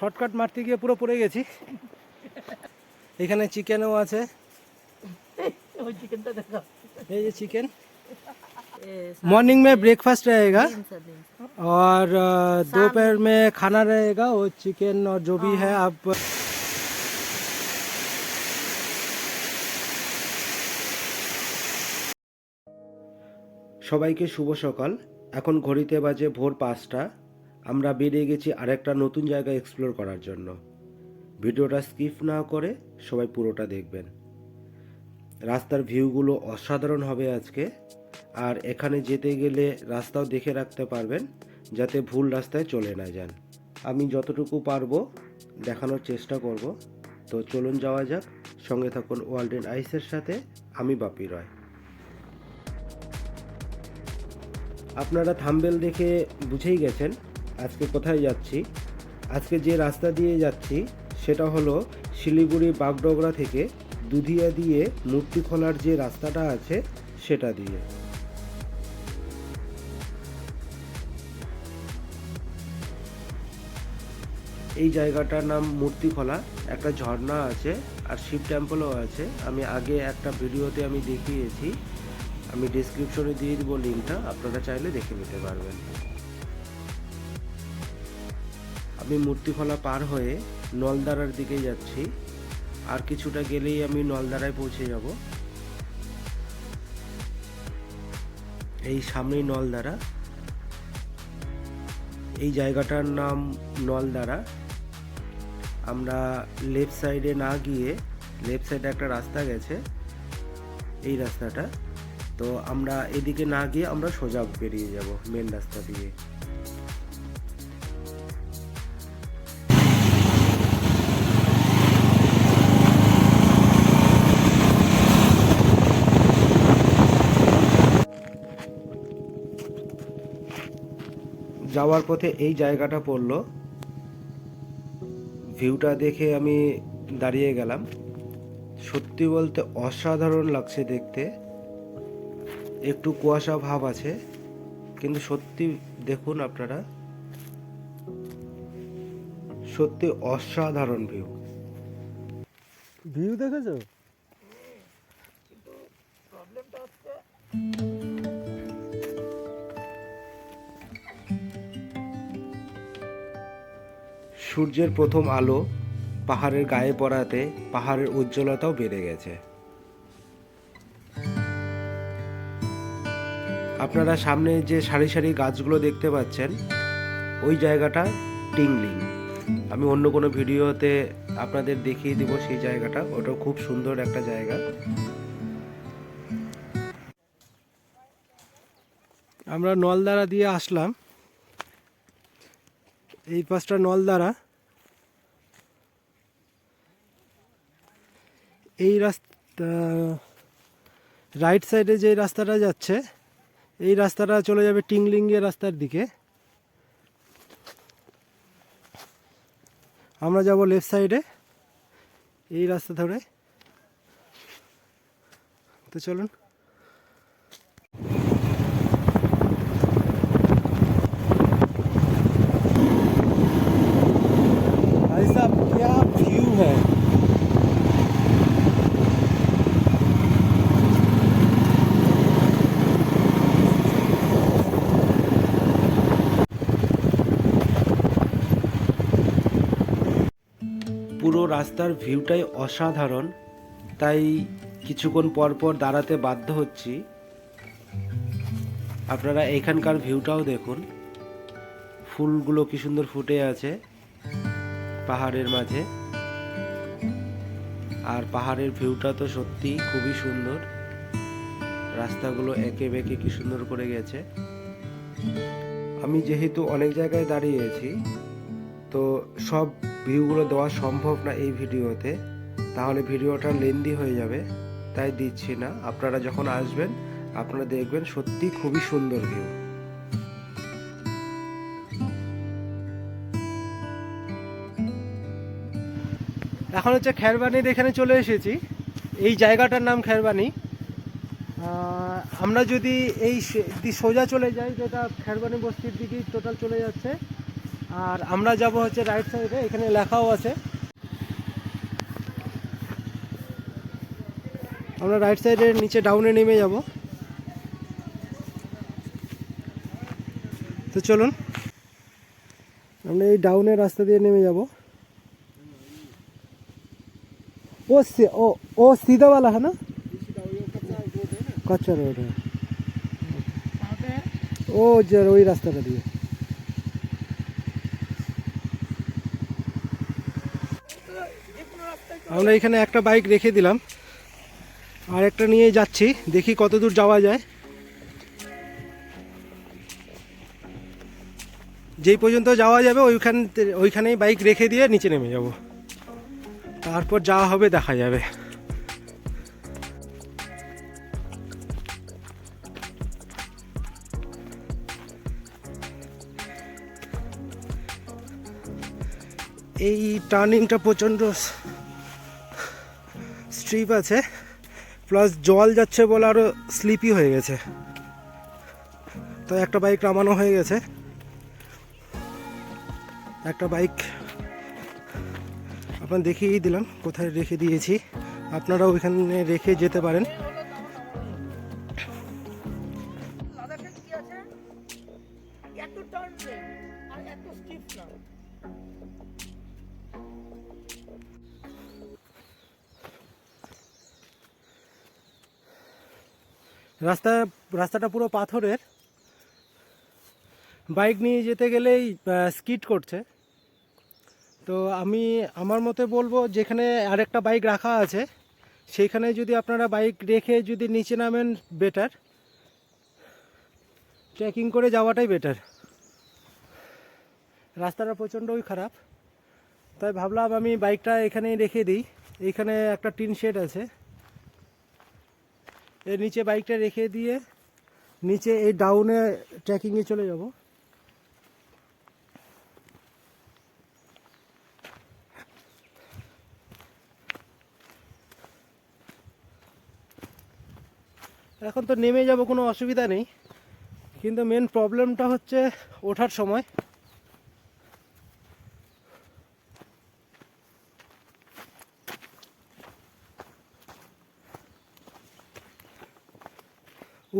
Shortcut মারতে গিয়ে পুরো পড়ে গেছি। এখানে চিকেনও আছে, ये चिकन मॉर्निंग में ब्रेकफास्ट रहेगा और दोपहर में खाना रहेगा, वो चिकन और जो भी है आप। সবাইকে শুভ সকাল। এখন ঘড়িতে বাজে ভোর 5টা। আমরা বেরিয়ে গেছি আরেকটা নতুন জায়গা এক্সপ্লোর করার জন্য। ভিডিওটা স্কিপ না করে সবাই পুরোটা দেখবেন। রাস্তার ভিউগুলো অসাধারণ হবে আজকে, আর এখানে যেতে গেলে রাস্তাও দেখে রাখতে পারবেন যাতে ভুল রাস্তায় চলে না যান। আমি যতটুকু পারবো দেখানোর চেষ্টা করব। তো চলুন যাওয়া যাক, সঙ্গে থাকুন ওয়ার্ল্ড এন্ড আইসের সাথে। আমি বাপি রয়। আপনারা থাম্বনেল দেখে বুঝেই গেছেন আজকে কোথায় যাচ্ছি। আজকে যে রাস্তা দিয়ে যাচ্ছি সেটা হলো শিলিগুড়ি বাগডোগরা থেকে দুধিয়া দিয়ে মূর্তিখোলার যে রাস্তাটা আছে সেটা দিয়ে। এই জায়গাটার নাম মূর্তিখোলা। একটা ঝর্ণা আছে আর শিব টেম্পলও আছে। আমি আগে একটা ভিডিওতে আমি দেখিয়েছি, আমি ডেসক্রিপশনে দিয়ে দিব লিঙ্কটা, আপনারা চাইলে দেখে নিতে পারবেন। আমি মূর্তিখোলা পার হয়ে নলদারার দিকে যাচ্ছি, আর কিছুটা গেলেই আমি নলদারায় পৌঁছে যাব। এই সামনেই নলদারা। এই জায়গাটার নাম নলদারা। আমরা লেফট সাইডে না গিয়ে, লেফট সাইডে একটা রাস্তা গেছে, এই রাস্তাটা, তো আমরা এদিকে না গিয়ে আমরা সোজা বেরিয়ে যাব মেন রাস্তা দিয়ে। যাওয়ার পথে এই জায়গাটা পড়লো, ভিউটা দেখে আমি দাঁড়িয়ে গেলাম। সত্যি বলতে অসাধারণ লাগছে দেখতে। একটু কুয়াশা ভাব আছে, কিন্তু সত্যি দেখুন আপনারা, সত্যি অসাধারণ ভিউ। ভিউ দেখেছো? সূর্যের প্রথম আলো পাহাড়ের গায়ে পড়াতে পাহাড়ের উজ্জ্বলতাও বেড়ে গেছে। আপনারা সামনে যে সারি সারি গাছগুলো দেখতে পাচ্ছেন, ওই জায়গাটা টিংলিং। আমি অন্য কোনো ভিডিওতে আপনাদের দেখিয়ে দিব সেই জায়গাটা। ওটা খুব সুন্দর একটা জায়গা। আমরা নলদারা দিয়ে আসলাম। এই পাশটা নলদারা। এই রাস্তা রাইট সাইডে যে রাস্তাটা যাচ্ছে, এই রাস্তাটা চলে যাবে টিংলিংয়ের রাস্তার দিকে। আমরা যাব লেফট সাইডে এই রাস্তা ধরে। তো চলুন। भाई साहब क्या व्यू है। পুরো রাস্তার ভিউটাই অসাধারণ, তাই কিছুক্ষণ পর পর দাঁড়াতে বাধ্য হচ্ছি। আপনারা এখানকার ভিউটাও দেখুন, ফুলগুলো কি সুন্দর ফুটে আছে পাহাড়ের মাঝে। আর পাহাড়ের ভিউটা তো সত্যি খুবই সুন্দর। রাস্তাগুলো একে বেঁকে কি সুন্দর করে গেছে। আমি যেহেতু অনেক জায়গায় দাঁড়িয়েছি, তো সব ভিউগুলো দেওয়া সম্ভব না এই ভিডিওতে, তাহলে ভিডিওটা লেন্দি হয়ে যাবে, তাই দিচ্ছি না। আপনারা যখন আসবেন আপনারা দেখবেন সত্যি খুবই সুন্দর ভিউ। এখন হচ্ছে খেরবানির এখানে চলে এসেছি। এই জায়গাটার নাম খেরবানি। আমরা যদি এই সোজা চলে যাই, যেটা খেরবানি বস্তির দিকেই টোটাল চলে যাচ্ছে, আর আমরা যাব হচ্ছে রাইট সাইডে, এখানে লেখাও আছে। আমরা রাইট সাইডের নিচে ডাউনে নেমে যাব। তো চলুন আমরা এই ডাউনের রাস্তা দিয়ে নেমে যাব। ओ सीधा वाला है ना, कच्चा रोड है ओ जर वही रास्ताটা দিয়ে। আমরা এখানে একটা বাইক রেখে দিলাম, আর একটা নিয়ে যাচ্ছি, দেখি কত দূর যাওয়া যায়। যেই পর্যন্ত যাওয়া যাবে ওইখানেই বাইক রেখে দিয়ে নিচে নেমে যাব, তারপর যাওয়া হবে দেখা যাবে। এই টার্নিংটা প্রচণ্ড স্ট্রিপ আছে, প্লাস জল যাচ্ছে বলে আরও স্লিপি হয়ে গেছে, তো একটা বাইক নামানো হয়ে গেছে। একটা বাইক আপনার দেখিয়েই দিলাম কোথায় রেখে দিয়েছি, আপনারা ওইখানে রেখে যেতে পারেন। রাস্তাটা পুরো পাথরের, বাইক নিয়ে যেতে গেলেই স্কিড করছে। তো আমি আমার মতে বলবো যেখানে আরেকটা বাইক রাখা আছে সেইখানে যদি আপনারা বাইক রেখে যদি নিচে নামেন বেটার, ট্রেকিং করে যাওয়াটাই বেটার। রাস্তাটা প্রচণ্ডই খারাপ, তাই ভাবলাম আমি বাইকটা এখানেই রেখে দিই। এইখানে একটা টিন শেড আছে, এর নিচে বাইকটা রেখে দিয়ে নিচে এই ডাউনে ট্রেকিংয়ে চলে যাব। এখন তো নেমে যাব, কোনো অসুবিধা নেই, কিন্তু মেন প্রবলেমটা হচ্ছে ওঠার সময়।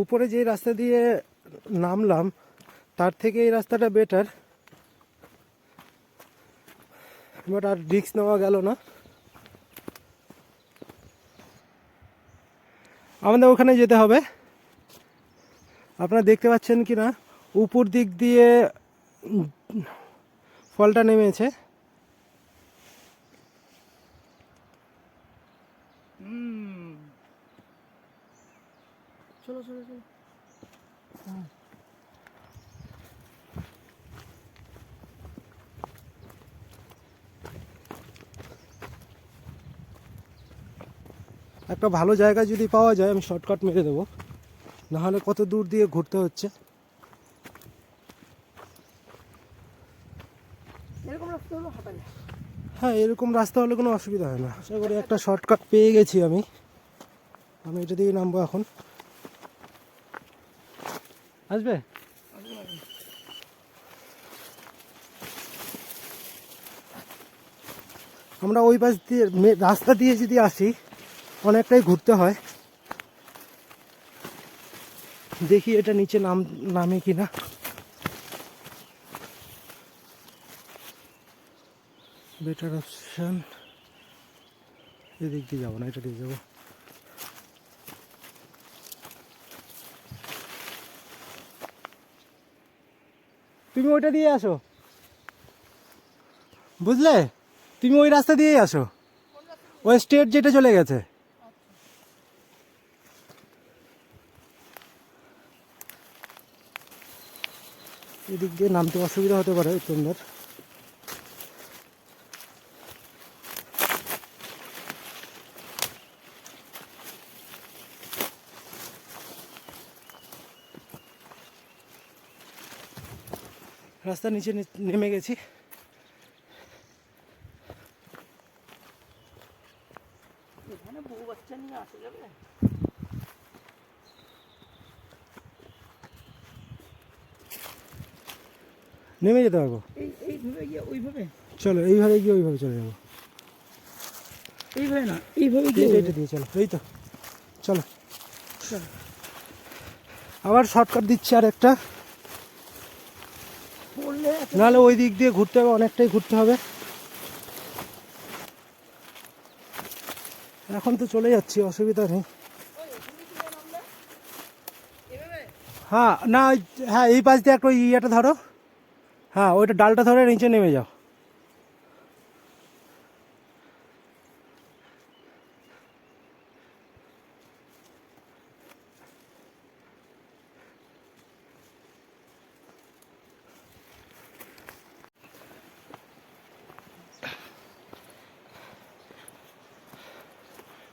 উপরে যে রাস্তা দিয়ে নামলাম তার থেকে এই রাস্তাটা বেটার, বাট আর রিস্ক নেওয়া গেল না। আমাদের ওখানে যেতে হবে। আপনারা দেখতে পাচ্ছেন কি না, উপর দিক দিয়ে ফলটা নেমেছে। চলো চলো চলো। একটা ভালো জায়গা যদি পাওয়া যায় আমি শর্টকাট মেরে দেবো, নাহলে কত দূর দিয়ে ঘুরতে হচ্ছে। হ্যাঁ, এরকম রাস্তা হলে কোনো অসুবিধা হয় না। আশা করি একটা শর্টকাট পেয়ে গেছি আমি এটা দিয়ে নামবো এখন। আসবে? আমরা ওই পাশ দিয়ে রাস্তা দিয়ে যদি আসি অনেকটাই ঘুরতে হয়। দেখি এটা নিচে নামে কিনা। বেটার অপশন এদিক দিয়ে যাবো না, এটা দিয়ে যাবো। তুমি ওইটা দিয়ে আসো, বুঝলে? তুমি ওই রাস্তা দিয়েই আসো, ওই স্ট্রেট যেটা চলে গেছে। এদিক দিয়ে নামতে অসুবিধা হতে পারে তোমাদের। রাস্তার নিচে নেমে গেছি। এখানে বহু বাচ্চা নিয়ে আসা যাবে? নেমে যেতে পারবো। এইভাবে গিয়ে ওইভাবে, চলো এইভাবে গিয়ে ওইভাবে চলে যাবো। এইভাবে না, এইভাবে গিয়ে এটা দিয়ে চলো, এই তো চলো। আবার শর্টকাট দিচ্ছি আর একটা, পড়লে নাহলে ওই দিক দিয়ে ঘুরতে হবে, অনেকটাই ঘুরতে হবে। এখন তো চলে যাচ্ছি, অসুবিধা নেই। হ্যাঁ না হ্যাঁ, এই পাশ দিয়ে একটা ওই ইয়েটা ধরো, হ্যাঁ ওইটা ডালটা ধরে নিচে নেমে যাও।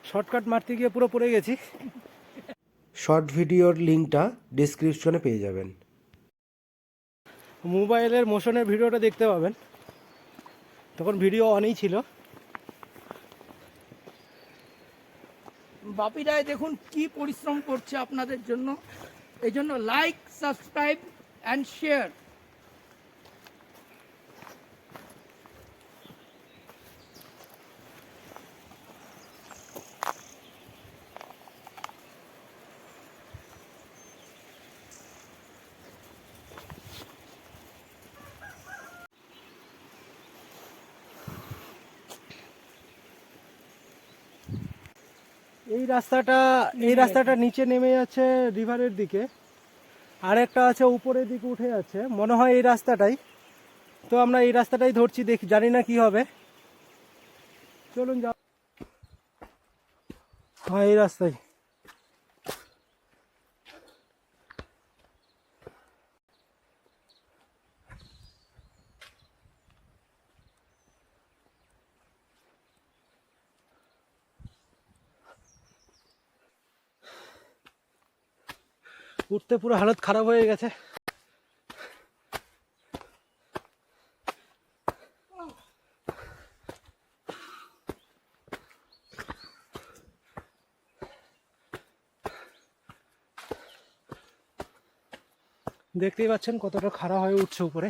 শর্টকাট মারতে গিয়ে পুরো পড়ে গেছি। শর্ট ভিডিওর লিঙ্কটা ডেসক্রিপশনে পেয়ে যাবেন। মোবাইলের মোশনের ভিডিওটা দেখতে পাবেন, তখন ভিডিও অনই ছিল। বাপি রায় দেখুন কি পরিশ্রম করছে আপনাদের জন্য, এই জন্য লাইক, সাবস্ক্রাইব অ্যান্ড শেয়ার। এই রাস্তাটা নিচে নেমে যাচ্ছে রিভারের দিকে, আর একটা আছে উপরের দিকে উঠে যাচ্ছে, মনে হয় এই রাস্তাটাই। তো আমরা এই রাস্তাটাই ধরছি, দেখি, জানি না কি হবে। চলুন যাও। হ্যাঁ এই রাস্তায়। উঠতে পুরো হালত খারাপ হয়ে গেছে। দেখতেই পাচ্ছেন কতটা খারাপ হয়ে উঠছে উপরে।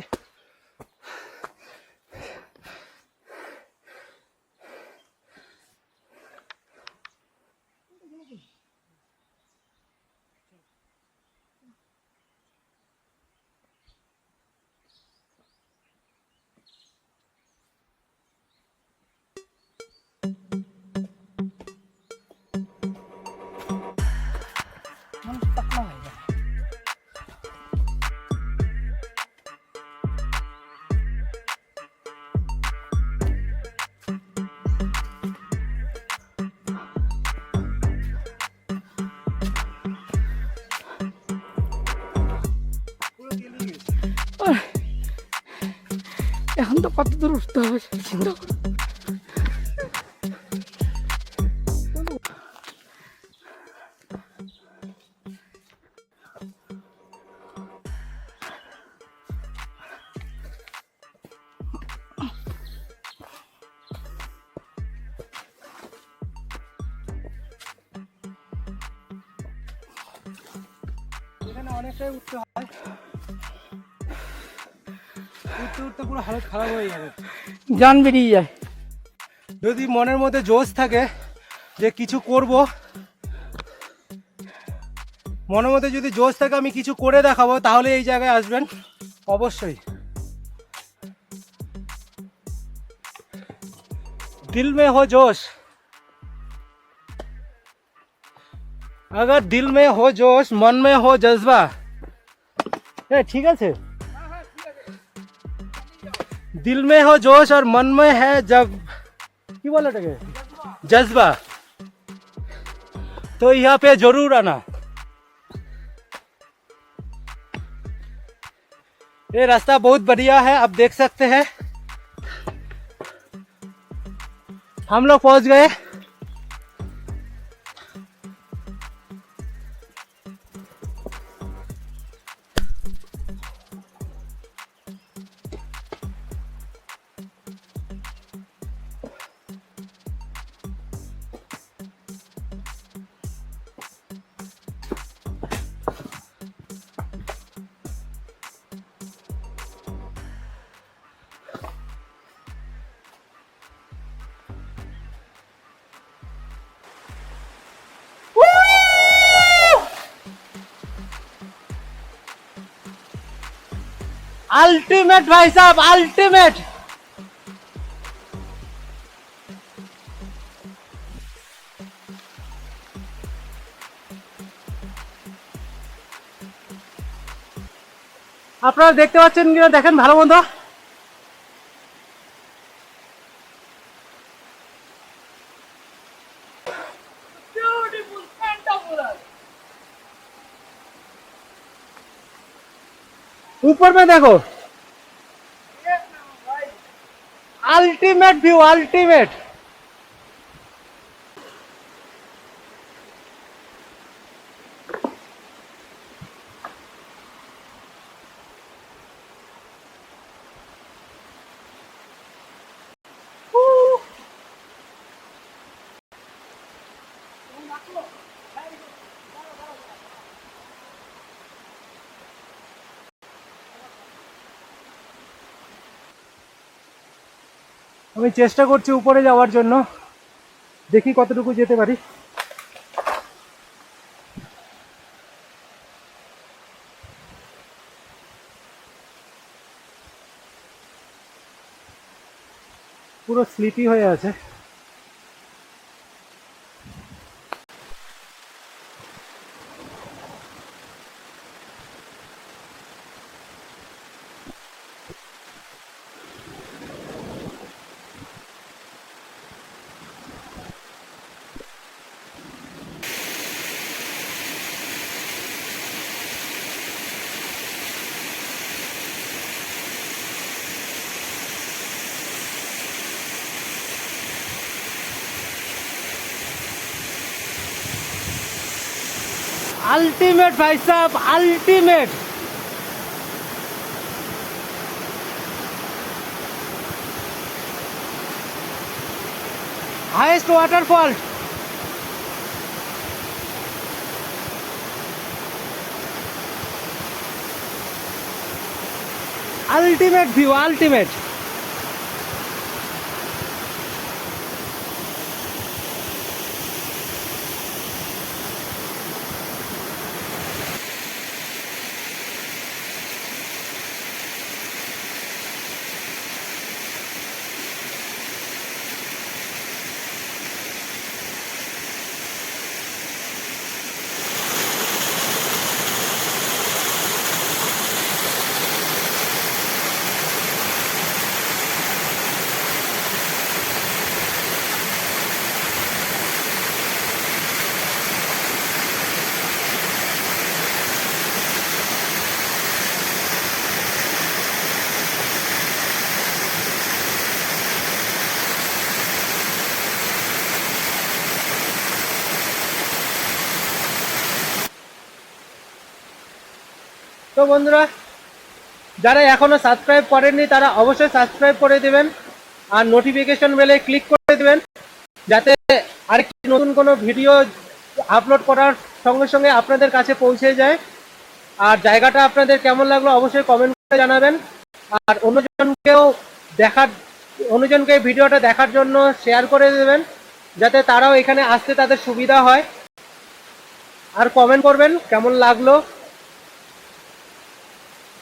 এখন তো কত দূর উঠতে হবে সেটা চিন্তা করো। এখানে অনেকটাই উঠতে হয়, উঠতে উঠতে পুরো হালত খারাপ হয়ে যাবে। জান বেরিয়ে যায়। যদি মনের মধ্যে জোশ থাকে যে কিছু করব, মনের মধ্যে যদি জোশ থাকে আমি কিছু করে দেখাবো, তাহলে এই জায়গায় আসবেন অবশ্যই। दिल में हो जोश, अगर दिल में हो जोश, मन में हो जज्बा, ठीक है। दिल में हो जोश और मन में है जब की बोला जज्बा, तो यहाँ पे जरूर आना। ये रास्ता बहुत बढ़िया है, आप देख सकते हैं। हम लोग पहुंच गए। अल्टीमेट भाई साहब, अल्टीमेट। আপনারা দেখতে পাচ্ছেন কিনা দেখেন ভালো মন্দ। Beautiful, fantabulous. ऊपर में देखो, Yes, भाई। Ultimate view, ultimate. আমি চেষ্টা করছি উপরে যাওয়ার জন্য, দেখি কতটুকু যেতে পারি। পুরো স্লিপি হয়ে আছে। अल्टीमेट भाई साहब, ultimate. Highest waterfall. Ultimate view, ultimate. তো বন্ধুরা, যারা এখনো সাবস্ক্রাইব করেননি তারা অবশ্যই সাবস্ক্রাইব করে দেবেন আর নোটিফিকেশন বেলে ক্লিক করে দেবেন, যাতে আরেকটি নতুন কোনো ভিডিও আপলোড করার সঙ্গে সঙ্গে আপনাদের কাছে পৌঁছে যায়। আর জায়গাটা আপনাদের কেমন লাগলো অবশ্যই কমেন্ট করে জানাবেন। আর অন্যজনকে এই ভিডিওটা দেখার জন্য শেয়ার করে দেবেন, যাতে তারাও এখানে আসতে তাদের সুবিধা হয়। আর কমেন্ট করবেন কেমন লাগলো।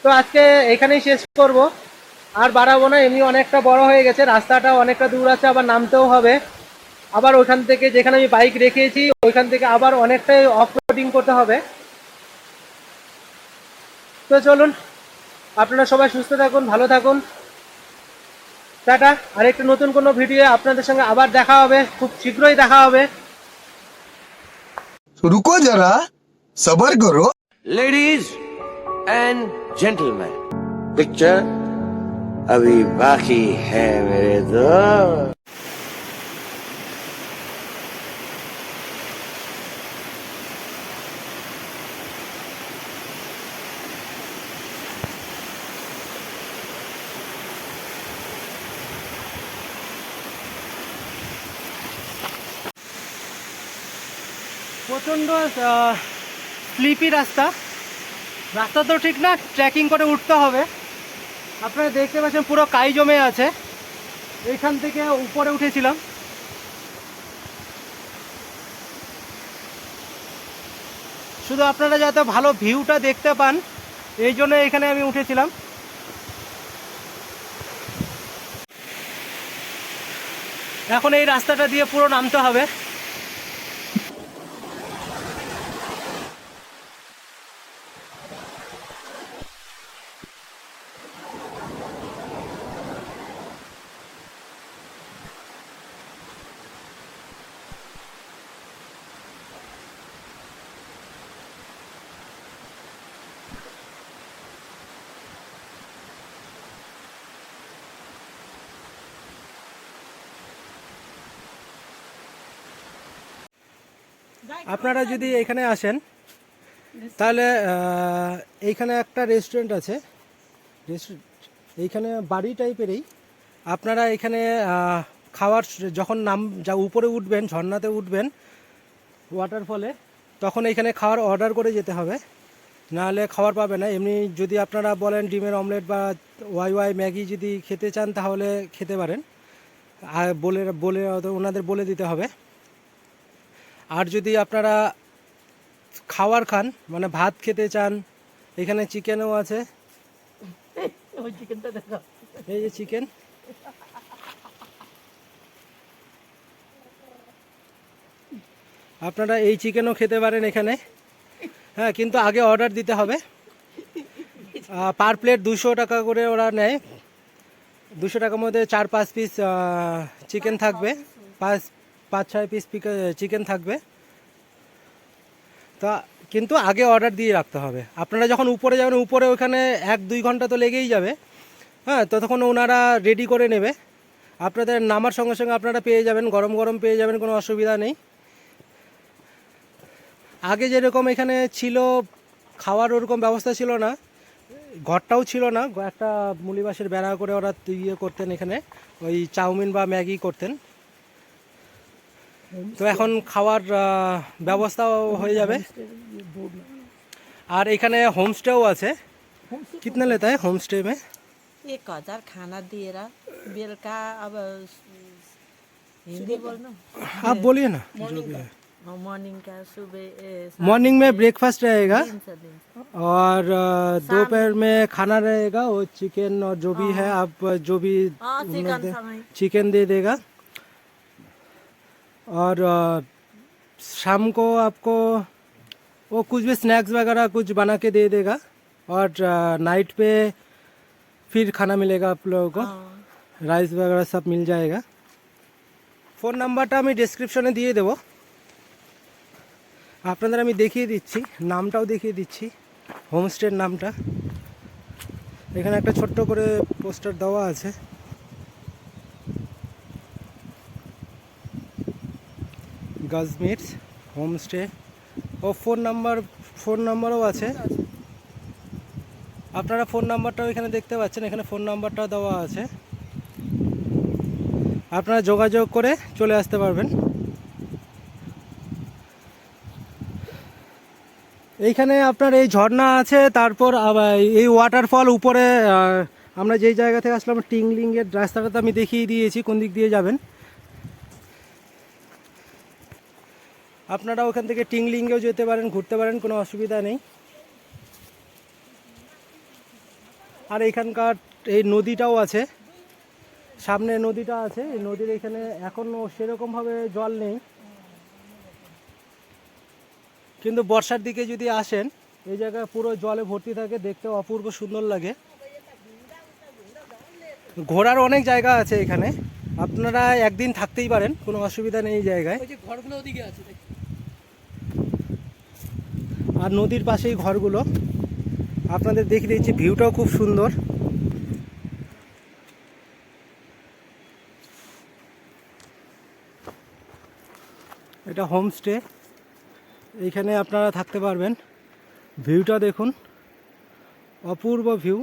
তো আজকে এখানেই শেষ করব, আর বাড়াবো না, এমনি অনেকটা বড় হয়ে গেছে, রাস্তাটা অনেকটা দূর আছে, আবার নামতেও হবে। আবার ওইখান থেকে যেখানে আমি বাইক রেখেছি ওইখান থেকে আবার অনেকটাই অফরোডিং করতে হবে। তো চলুন, আপনারা সবাই সুস্থ থাকুন, ভালো থাকুন, টাটা। আরেকটা নতুন কোনো ভিডিও আপনাদের সঙ্গে আবার দেখা হবে, খুব শীঘ্রই দেখা হবে। रुको जरा, सबर करो। लेडीज एंड जेंटलमैन, पिक्चर अभी बाकी है मेरे दोस्त। প্রচণ্ড স্লিপি রাস্তা, রাস্তা তো ঠিক না, ট্রেকিং করে উঠতে হবে। আপনারা দেখতে পাচ্ছেন পুরো কাই জমে আছে, এইখান থেকে উপরে উঠেছিলাম। শুধু আপনারা যাতে ভালো ভিউটা দেখতে পান এই জন্য এখানে আমি উঠেছিলাম। এখন এই রাস্তাটা দিয়ে পুরো নামতে হবে। আপনারা যদি এখানে আসেন তাহলে এইখানে একটা রেস্টুরেন্ট আছে, এইখানে বাড়ি টাইপেরই। আপনারা এখানে খাওয়ার যখন উপরে উঠবেন, ঝর্ণাতে উঠবেন ওয়াটারফলে, তখন এখানে খাওয়ার অর্ডার করে যেতে হবে, নাহলে খাবার পাবে না। এমনি যদি আপনারা বলেন ডিমের অমলেট বা ওয়াই ম্যাগি যদি খেতে চান তাহলে খেতে পারেন, আর বলে ওনাদের বলে দিতে হবে। আর যদি আপনারা খাবার খান, মানে ভাত খেতে চান, এখানে চিকেনও আছে। ওই চিকেনটা দেখা, এই যে চিকেন, আপনারা এই চিকেনও খেতে পারেন এখানে। হ্যাঁ, কিন্তু আগে অর্ডার দিতে হবে। পার প্লেট 200 টাকা করে ওরা নেয়। 200 টাকার মধ্যে 4-5 পিস চিকেন থাকবে, 5-6 পিস চিকেন থাকবে। তা কিন্তু আগে অর্ডার দিয়ে রাখতে হবে। আপনারা যখন উপরে যাবেন, উপরে ওখানে 1-2 ঘন্টা তো লেগেই যাবে। হ্যাঁ, ততক্ষণ ওনারা রেডি করে নেবে। আপনাদের নামার সঙ্গে সঙ্গে আপনারা পেয়ে যাবেন, গরম গরম পেয়ে যাবেন, কোনো অসুবিধা নেই। আগে যেরকম এখানে ছিল, খাওয়ার ওরকম ব্যবস্থা ছিল না, ঘরটাও ছিল না, একটা মুলিবাসের বেড়া করে ওরা ইয়ে করতেন, এখানে ওই চাউমিন বা ম্যাগি করতেন। তো এখন খাওয়ার ব্যবস্থাও হয়ে যাবে। আর এখানে হোমস্টেও আছে। कितना लेता है होम स्टे में? 1000 खाना दिएर बेलुका अब हिन्दी बोल्नु आप बोलिए ना जो भी है। मर्निङ का सुबह मॉर्निंग में ब्रेकफास्ट रहेगा दिन्छ और दोपहर में खाना रहेगा, वो चिकन और जो भी है आप जो भी चिकन सँगै चिकन दे देगा। और शाम को आपको वो कुछ भी स्नैक्स वगैरह कुछ बना के दे देगा। और नाइट पे फिर खाना मिलेगा आप लोगों को, রাইস वगैरह सब मिल जाएगा। ফোন নাম্বারটা আমি ডেসক্রিপশনে দিয়ে দেবো। আপনাদের আমি দেখিয়ে দিচ্ছি, নামটাও দেখিয়ে দিচ্ছি, হোমস্টের নামটা। এখানে একটা ছোট্ট করে পোস্টার দেওয়া আছে। গাজমিটস হোমস্টে ও ফোন নাম্বারও আছে। আপনারা ফোন নাম্বারটাও এখানে দেখতে পাচ্ছেন, এখানে ফোন নাম্বারটাও দেওয়া আছে। আপনারা যোগাযোগ করে চলে আসতে পারবেন। এইখানে আপনার এই ঝর্ণা আছে, তারপর আবার এই ওয়াটারফল উপরে। আমরা যেই জায়গা থেকে আসলাম টিংলিংয়ের রাস্তাটা তো আমি দেখিয়ে দিয়েছি কোন দিক দিয়ে যাবেন। আপনারা ওখান থেকে টিংলিংয়েও যেতে পারেন, ঘুরতে পারেন, কোনো অসুবিধা নেই। আর এইখানকার এই নদীটাও আছে, সামনে নদীটা আছে। এই নদীর এখানে এখনও সেরকমভাবে জল নেই, কিন্তু বর্ষার দিকে যদি আসেন এই জায়গা পুরো জলে ভর্তি থাকে, দেখতে অপূর্ব সুন্দর লাগে। ঘোরার অনেক জায়গা আছে এখানে, আপনারা একদিন থাকতেই পারেন, কোনো অসুবিধা নেই এই জায়গায়। ওই যে ঘরগুলো ওদিকে আছে দেখুন। আর নদীর পাশেই ঘরগুলো আপনাদের দেখিয়ে দিচ্ছি, ভিউটাও খুব সুন্দর। এটা হোমস্টে, এইখানে আপনারা থাকতে পারবেন। ভিউটা দেখুন, অপূর্ব ভিউ।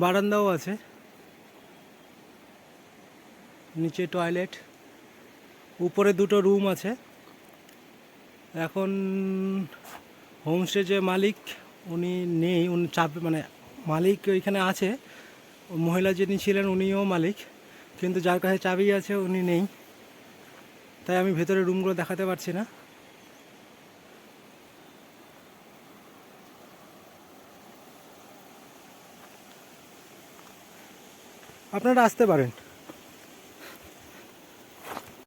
বারান্দাও আছে, নিচে টয়লেট, উপরে 2টো রুম আছে। এখন হোমস্টে যে মালিক উনি নেই, উনি মানে মালিক ওইখানে আছে, মহিলা যিনি ছিলেন উনিও মালিক, কিন্তু যার কাছে চাবি আছে উনি নেই। তাই আমি ভেতরে রুমগুলো দেখাতে পারছি না। আপনারা আসতে পারেন।